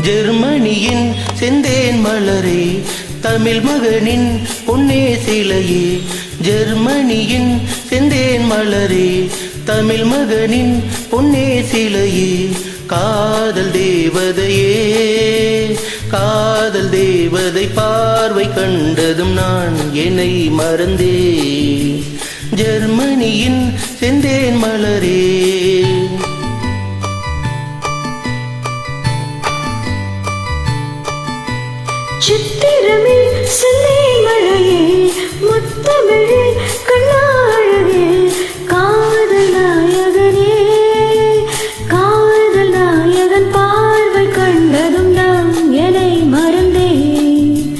ஜெர்மனியின் செந்தேன் மலரே, தமிழ் மகனின் பொன்னே சிலையே. ஜெர்மனியின் செந்தேன் மலரே, தமிழ் மகனின் பொன்னே சிலையே. காதல் தேவதையே, காதல் தேவதை பார்வை கண்டதும் நான் என்னை மறந்தே. ஜெர்மனியின் செந்தேன் மலரே. சித்திரமே செந்தேன் மழையே, முத்தமிழே கண்ணாழகே. காதல் நாயகனே, காதல் நாயகன் பார்வை கண்டதும் நான் என்னை மறந்தேன்.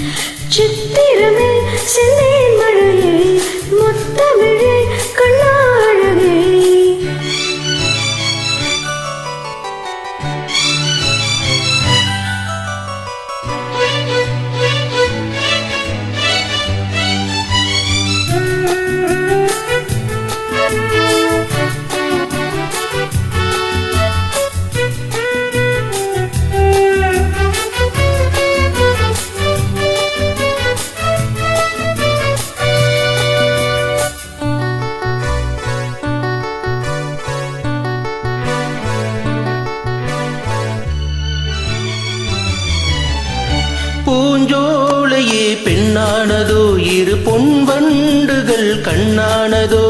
சித்திரமே செந்தேன் மழையே, முத்தமிழே கண்ணாழகே. பூஞ்சோலையே பெண்ணானதோ, இரு பொன் வண்டுகள் கண்ணானதோ.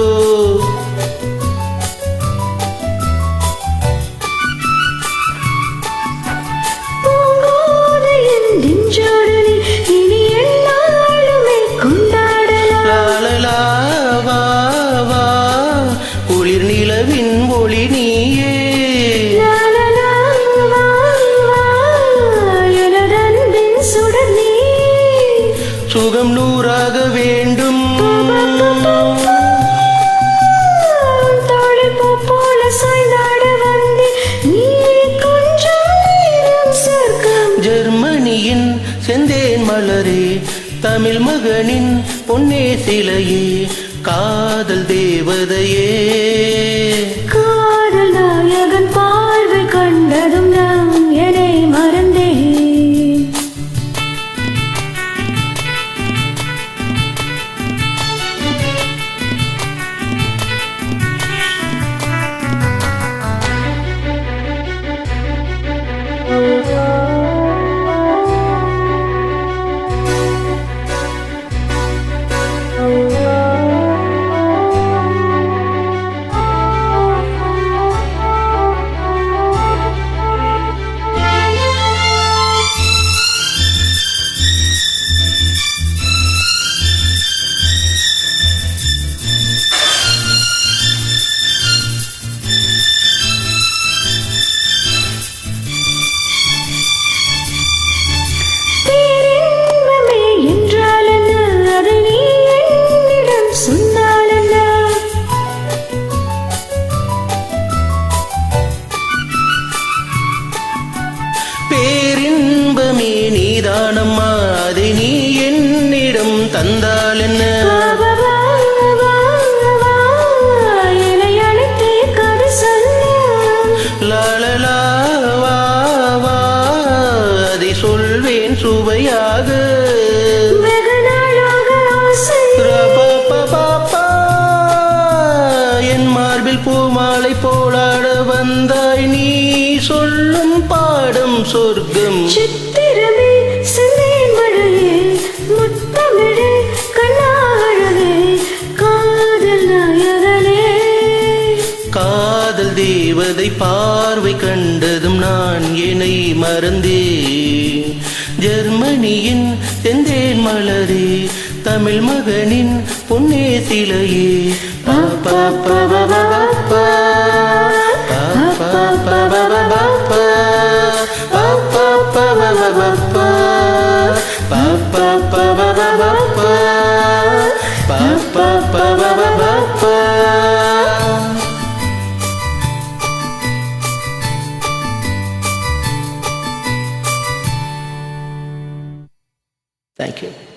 குளிர் நிலவின் ஒளி நீயே, சுகம் நூறாக வேண்டும். ஜெர்மனியின் செந்தேன் மலரே, தமிழ் மகனின் பொன்னே சிலையே. காதல் தேவதையே, காதல் நாயகன் பார்வை கண்டதும் நான் என்னை மறந்தேன். பேரின்பமே நீதானம்மா, அதை நீ என்னிடம் தந்தால் என்ன. லாலலா வா வா, அதை சொல்வேன் சுவையாக. என் மார்பில் பூமாலை போலாட வந்தாய், நீ சொல்லும் பாடம் சொர்க்கம். சித்திரமே செந்தேன் மழையே, முத்தமிழே கண்ணாழகே. காதல் நாயகனே, காதல் தேவதை பார்வை கண்டதும் நான் என்னை மறந்தேன். ஜெர்மனியின் செந்தேன் மலரே, தமிழ் மகனின் பொன்னே சிலையே. பாப்பா பாப்பா பாப்பா Thank you.